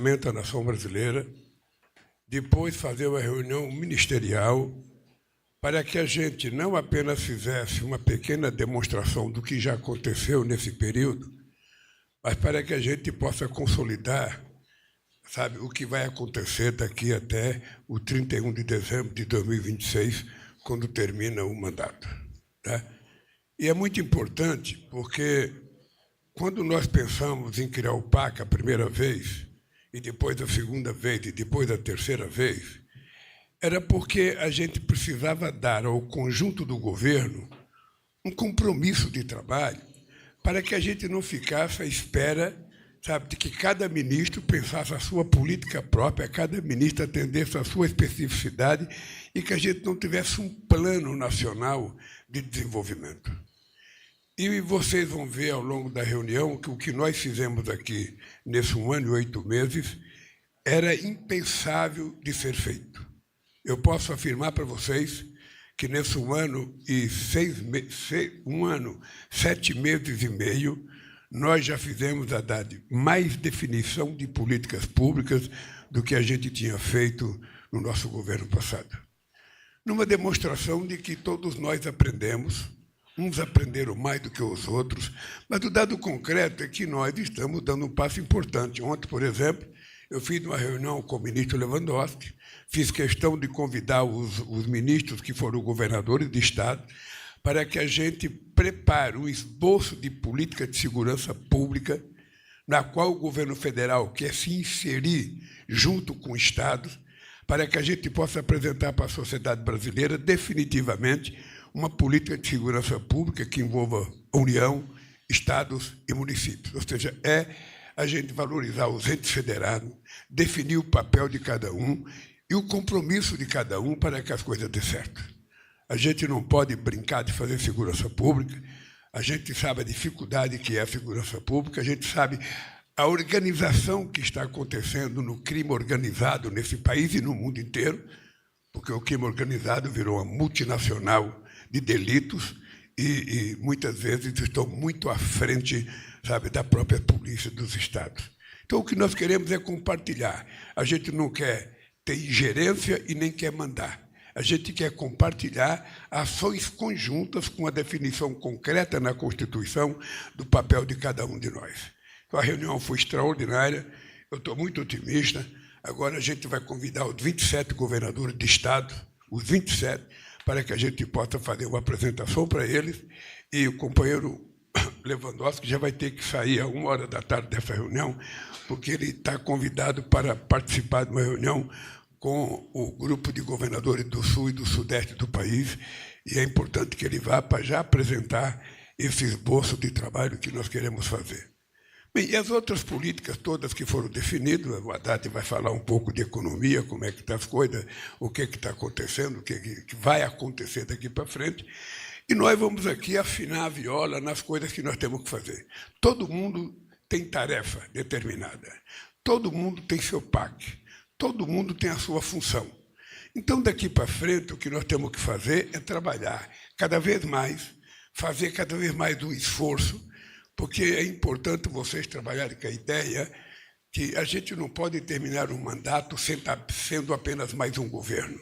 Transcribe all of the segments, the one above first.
Parlamento da Nação Brasileira, depois fazer uma reunião ministerial para que a gente não apenas fizesse uma pequena demonstração do que já aconteceu nesse período, mas para que a gente possa consolidar, sabe, o que vai acontecer daqui até o 31 de dezembro de 2026, quando termina o mandato. Tá? E é muito importante porque, quando nós pensamos em criar o PAC a primeira vez, e depois a segunda vez, e depois a terceira vez, era porque a gente precisava dar ao conjunto do governo um compromisso de trabalho para que a gente não ficasse à espera, sabe, de que cada ministro pensasse a sua política própria, cada ministro atendesse a sua especificidade e que a gente não tivesse um plano nacional de desenvolvimento. E vocês vão ver ao longo da reunião que o que nós fizemos aqui, nesse 1 ano e 8 meses, era impensável de ser feito. Eu posso afirmar para vocês que nesse 1 ano e 7 meses e meio, nós já fizemos, Haddad, mais definição de políticas públicas do que a gente tinha feito no nosso governo passado. Numa demonstração de que todos nós aprendemos, uns aprenderam mais do que os outros, mas o dado concreto é que nós estamos dando um passo importante. Ontem, por exemplo, eu fiz uma reunião com o ministro Lewandowski, fiz questão de convidar os ministros que foram governadores de Estado para que a gente prepare um esboço de política de segurança pública na qual o governo federal quer se inserir junto com Estados, para que a gente possa apresentar para a sociedade brasileira definitivamente uma política de segurança pública que envolva União, Estados e municípios. Ou seja, é a gente valorizar os entes federados, definir o papel de cada um e o compromisso de cada um para que as coisas dêem certo. A gente não pode brincar de fazer segurança pública, a gente sabe a dificuldade que é a segurança pública, a gente sabe a organização que está acontecendo no crime organizado nesse país e no mundo inteiro, porque o crime organizado virou uma multinacional de delitos e muitas vezes estão muito à frente, sabe, da própria polícia dos estados. Então, o que nós queremos é compartilhar. A gente não quer ter ingerência e nem quer mandar. A gente quer compartilhar ações conjuntas com a definição concreta na Constituição do papel de cada um de nós. Então, a reunião foi extraordinária, eu estou muito otimista. Agora a gente vai convidar os 27 governadores de estado, os 27, para que a gente possa fazer uma apresentação para eles, e o companheiro Lewandowski já vai ter que sair às 13h dessa reunião, porque ele está convidado para participar de uma reunião com o grupo de governadores do Sul e do Sudeste do país, e é importante que ele vá para já apresentar esse esboço de trabalho que nós queremos fazer. Bem, e as outras políticas todas que foram definidas, o Haddad vai falar um pouco de economia, como é que estão as coisas, o que está acontecendo, o que vai acontecer daqui para frente, e nós vamos aqui afinar a viola nas coisas que nós temos que fazer. Todo mundo tem tarefa determinada, todo mundo tem seu PAC, todo mundo tem a sua função. Então, daqui para frente, o que nós temos que fazer é trabalhar cada vez mais, fazer cada vez mais um esforço, porque é importante vocês trabalharem com a ideia que a gente não pode terminar um mandato sendo apenas mais um governo.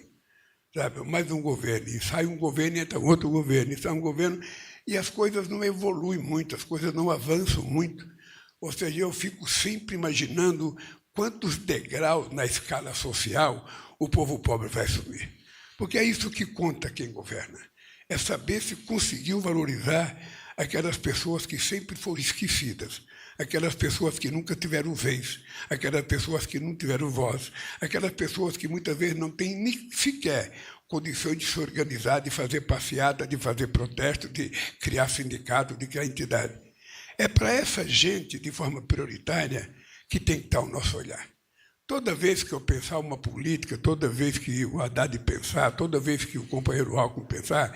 Sabe? Mais um governo, e sai um governo e entra outro governo, e sai um governo, e as coisas não evoluem muito, as coisas não avançam muito. Ou seja, eu fico sempre imaginando quantos degraus na escala social o povo pobre vai subir. Porque é isso que conta quem governa, é saber se conseguiu valorizar aquelas pessoas que sempre foram esquecidas, aquelas pessoas que nunca tiveram vez, aquelas pessoas que não tiveram voz, aquelas pessoas que muitas vezes não têm nem sequer condições de se organizar, de fazer passeata, de fazer protesto, de criar sindicato, de criar entidade. É para essa gente, de forma prioritária, que tem que estar o nosso olhar. Toda vez que eu pensar uma política, toda vez que o Haddad pensar, toda vez que o companheiro Alckmin pensar,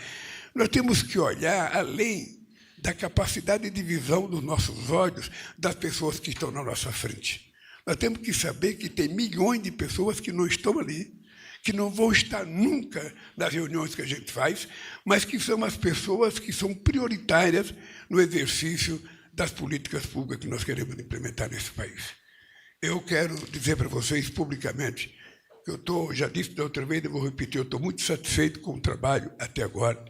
nós temos que olhar além da capacidade de visão dos nossos olhos das pessoas que estão na nossa frente. Nós temos que saber que tem milhões de pessoas que não estão ali, que não vão estar nunca nas reuniões que a gente faz, mas que são as pessoas que são prioritárias no exercício das políticas públicas que nós queremos implementar nesse país. eu quero dizer para vocês publicamente que já disse da outra vez, eu vou repetir, eu estou muito satisfeito com o trabalho até agora.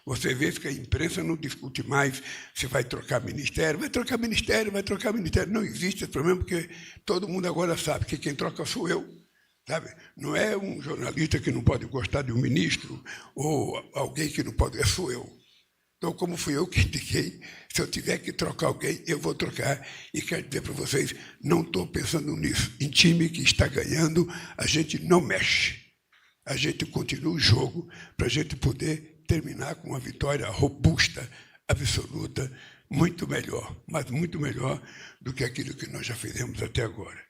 Você vê que a imprensa não discute mais se vai trocar ministério, vai trocar ministério, vai trocar ministério. Não existe esse problema, porque todo mundo agora sabe que quem troca sou eu. Sabe? Não é um jornalista que não pode gostar de um ministro ou alguém que não pode, sou eu. Então, como fui eu que indiquei, se eu tiver que trocar alguém, eu vou trocar. E quero dizer para vocês, não estou pensando nisso. Em time que está ganhando, a gente não mexe. A gente continua o jogo para a gente poder terminar com uma vitória robusta, absoluta, muito melhor, mas muito melhor do que aquilo que nós já fizemos até agora.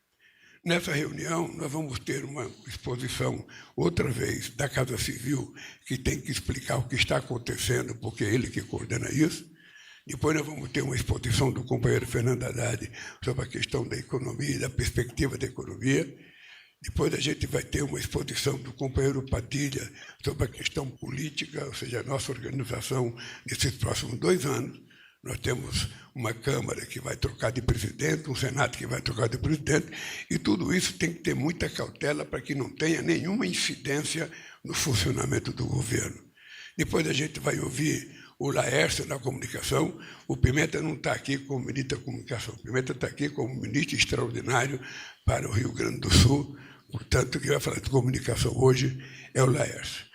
Nessa reunião, nós vamos ter uma exposição, outra vez, da Casa Civil, que tem que explicar o que está acontecendo, porque é ele que coordena isso. Depois nós vamos ter uma exposição do companheiro Fernando Haddad sobre a questão da economia e da perspectiva da economia. Depois a gente vai ter uma exposição do companheiro Padilha sobre a questão política, ou seja, a nossa organização nesses próximos 2 anos. Nós temos uma Câmara que vai trocar de presidente, um Senado que vai trocar de presidente, e tudo isso tem que ter muita cautela para que não tenha nenhuma incidência no funcionamento do governo. Depois a gente vai ouvir o Laércio na comunicação. O Pimenta não está aqui como ministro da comunicação, o Pimenta está aqui como ministro extraordinário para o Rio Grande do Sul, portanto, quem vai falar de comunicação hoje é o Laércio.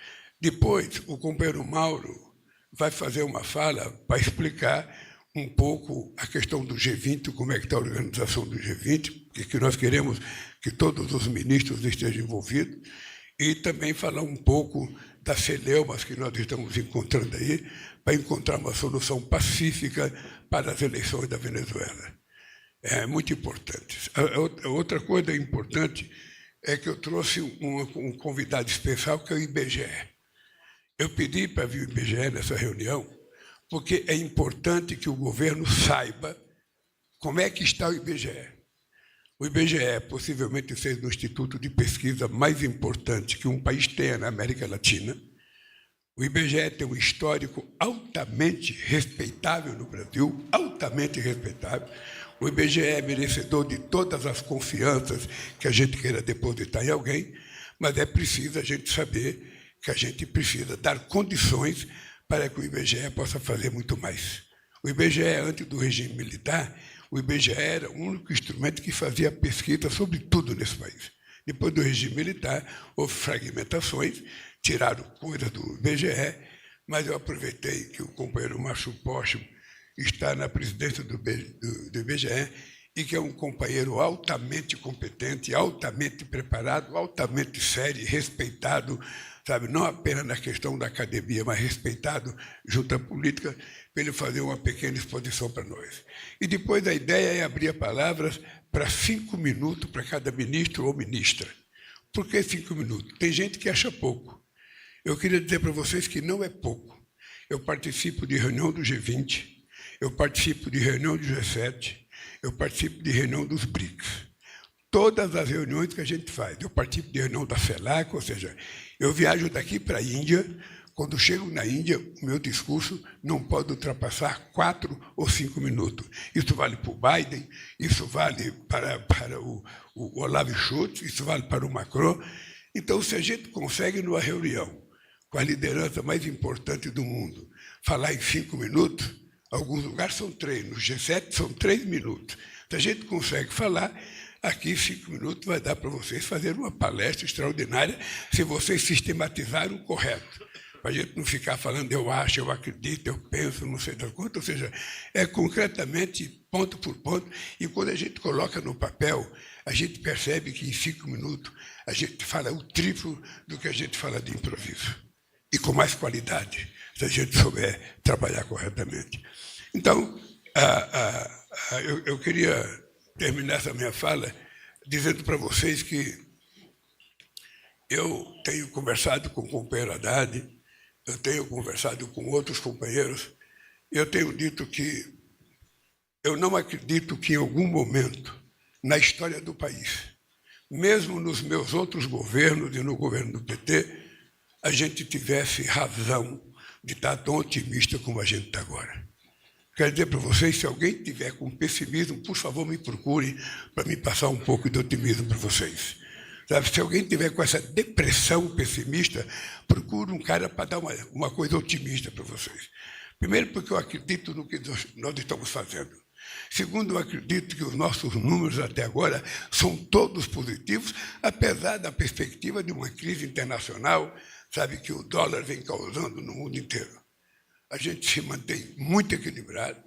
Depois, o companheiro Mauro vai fazer uma fala para explicar um pouco a questão do G20, como é que está a organização do G20, que nós queremos que todos os ministros estejam envolvidos, e também falar um pouco das celeumas que nós estamos encontrando aí, para encontrar uma solução pacífica para as eleições da Venezuela. É muito importante. A outra coisa importante é que eu trouxe um convidado especial, que é o IBGE. Eu pedi para vir o IBGE nessa reunião, porque é importante que o governo saiba como é que está o IBGE. O IBGE possivelmente seja o instituto de pesquisa mais importante que um país tenha na América Latina. O IBGE tem um histórico altamente respeitável no Brasil, altamente respeitável. O IBGE é merecedor de todas as confianças que a gente queira depositar em alguém, mas é preciso a gente saber que a gente precisa dar condições para que o IBGE possa fazer muito mais. O IBGE, antes do regime militar, o IBGE era o único instrumento que fazia pesquisa sobre tudo nesse país. Depois do regime militar, houve fragmentações, tiraram coisas do IBGE, mas eu aproveitei que o companheiro Márcio Póstumo está na presidência do IBGE e que é um companheiro altamente competente, altamente preparado, altamente sério, respeitado, sabe, não apenas na questão da academia, mas respeitado junto à política, para ele fazer uma pequena exposição para nós. E depois a ideia é abrir palavras para 5 minutos para cada ministro ou ministra. Por que 5 minutos? Tem gente que acha pouco. Eu queria dizer para vocês que não é pouco. Eu participo de reunião do G20, eu participo de reunião do G7, eu participo de reunião dos BRICS. Todas as reuniões que a gente faz, eu participo de reunião da CELAC, ou seja, eu viajo daqui para a Índia. Quando chego na Índia, o meu discurso não pode ultrapassar 4 ou 5 minutos. Isso vale para o Biden, isso vale para o Olavo Scholz, isso vale para o Macron. Então, se a gente consegue, numa reunião com a liderança mais importante do mundo, falar em 5 minutos, alguns lugares são 3, no G7 são 3 minutos. Se a gente consegue falar, aqui 5 minutos vai dar para vocês fazer uma palestra extraordinária, se vocês sistematizarem o correto. Para a gente não ficar falando eu acho, eu acredito, eu penso, não sei das quantas, ou seja, é concretamente, ponto por ponto, e quando a gente coloca no papel, a gente percebe que em 5 minutos a gente fala o triplo do que a gente fala de improviso, e com mais qualidade, se a gente souber trabalhar corretamente. Então, eu queria terminar essa minha fala dizendo para vocês que eu tenho conversado com o companheiro Haddad, eu tenho conversado com outros companheiros, e eu tenho dito que eu não acredito que em algum momento, na história do país, mesmo nos meus outros governos e no governo do PT, a gente tivesse razão de estar tão otimista como a gente está agora. Quero dizer para vocês, se alguém tiver com pessimismo, por favor, me procure para me passar um pouco de otimismo para vocês. Sabe, se alguém tiver com essa depressão pessimista, procure um cara para dar uma coisa otimista para vocês. Primeiro, porque eu acredito no que nós estamos fazendo. Segundo, eu acredito que os nossos números até agora são todos positivos, apesar da perspectiva de uma crise internacional, sabe, que o dólar vem causando no mundo inteiro. A gente se mantém muito equilibrado,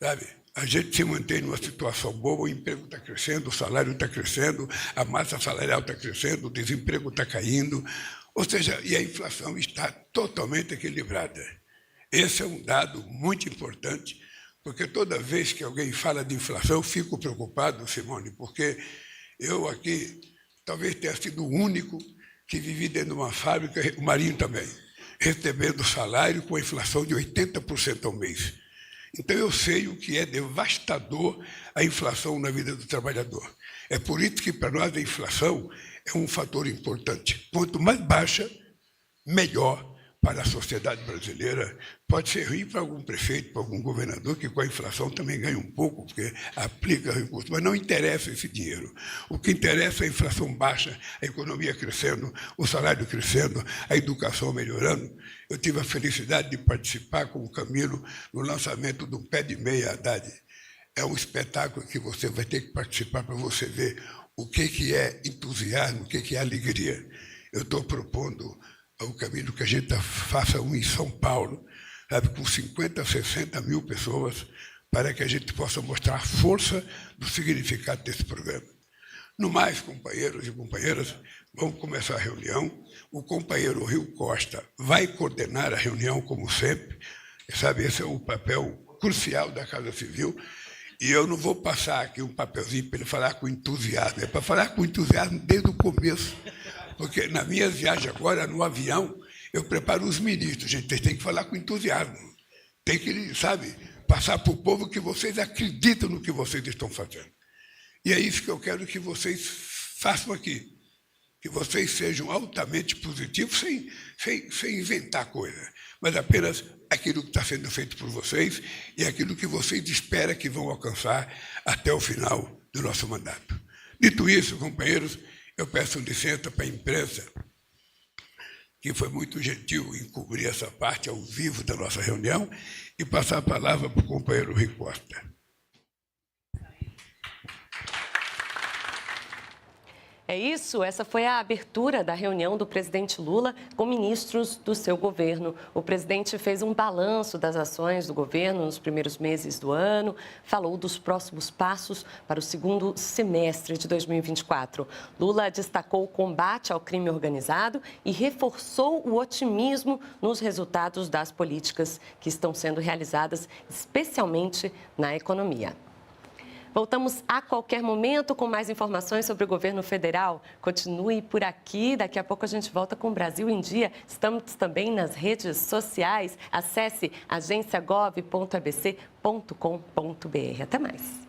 sabe? A gente se mantém numa situação boa, o emprego está crescendo, o salário está crescendo, a massa salarial está crescendo, o desemprego está caindo, ou seja, e a inflação está totalmente equilibrada. Esse é um dado muito importante, porque toda vez que alguém fala de inflação, eu fico preocupado, Simone, porque eu aqui talvez tenha sido o único que vivi dentro de uma fábrica, o Marinho também, recebendo salário com a inflação de 80% ao mês. Então, eu sei o que é devastador a inflação na vida do trabalhador. É por isso que, para nós, a inflação é um fator importante. Quanto mais baixa, melhor para a sociedade brasileira. Pode ser ruim para algum prefeito, para algum governador, que com a inflação também ganha um pouco, porque aplica recursos, mas não interessa esse dinheiro. O que interessa é a inflação baixa, a economia crescendo, o salário crescendo, a educação melhorando. Eu tive a felicidade de participar com o Camilo no lançamento do Pé de Meia Haddad. É um espetáculo que você vai ter que participar para você ver o que é entusiasmo, o que é alegria. Eu estou propondo ao Camilo que a gente faça um em São Paulo, sabe, com 50, 60 mil pessoas, para que a gente possa mostrar a força do significado desse programa. No mais, companheiros e companheiras, vamos começar a reunião. O companheiro Rio Costa vai coordenar a reunião, como sempre. Sabe, esse é o papel crucial da Casa Civil. E eu não vou passar aqui um papelzinho para ele falar com entusiasmo. É para falar com entusiasmo desde o começo. Porque na minha viagem agora, no avião, eu preparo os ministros. Gente, vocês têm que falar com entusiasmo. Tem que, sabe, passar para o povo que vocês acreditam no que vocês estão fazendo. E é isso que eu quero que vocês façam aqui. Que vocês sejam altamente positivos, sem inventar coisa, mas apenas aquilo que está sendo feito por vocês e aquilo que vocês esperam que vão alcançar até o final do nosso mandato. Dito isso, companheiros, eu peço licença para a imprensa, que foi muito gentil em cobrir essa parte ao vivo da nossa reunião, e passar a palavra para o companheiro Rui Costa. É isso, essa foi a abertura da reunião do presidente Lula com ministros do seu governo. O presidente fez um balanço das ações do governo nos primeiros meses do ano, falou dos próximos passos para o segundo semestre de 2024. Lula destacou o combate ao crime organizado e reforçou o otimismo nos resultados das políticas que estão sendo realizadas, especialmente na economia. Voltamos a qualquer momento com mais informações sobre o governo federal. Continue por aqui, daqui a pouco a gente volta com o Brasil em Dia. Estamos também nas redes sociais. Acesse agenciagov.abc.com.br. Até mais.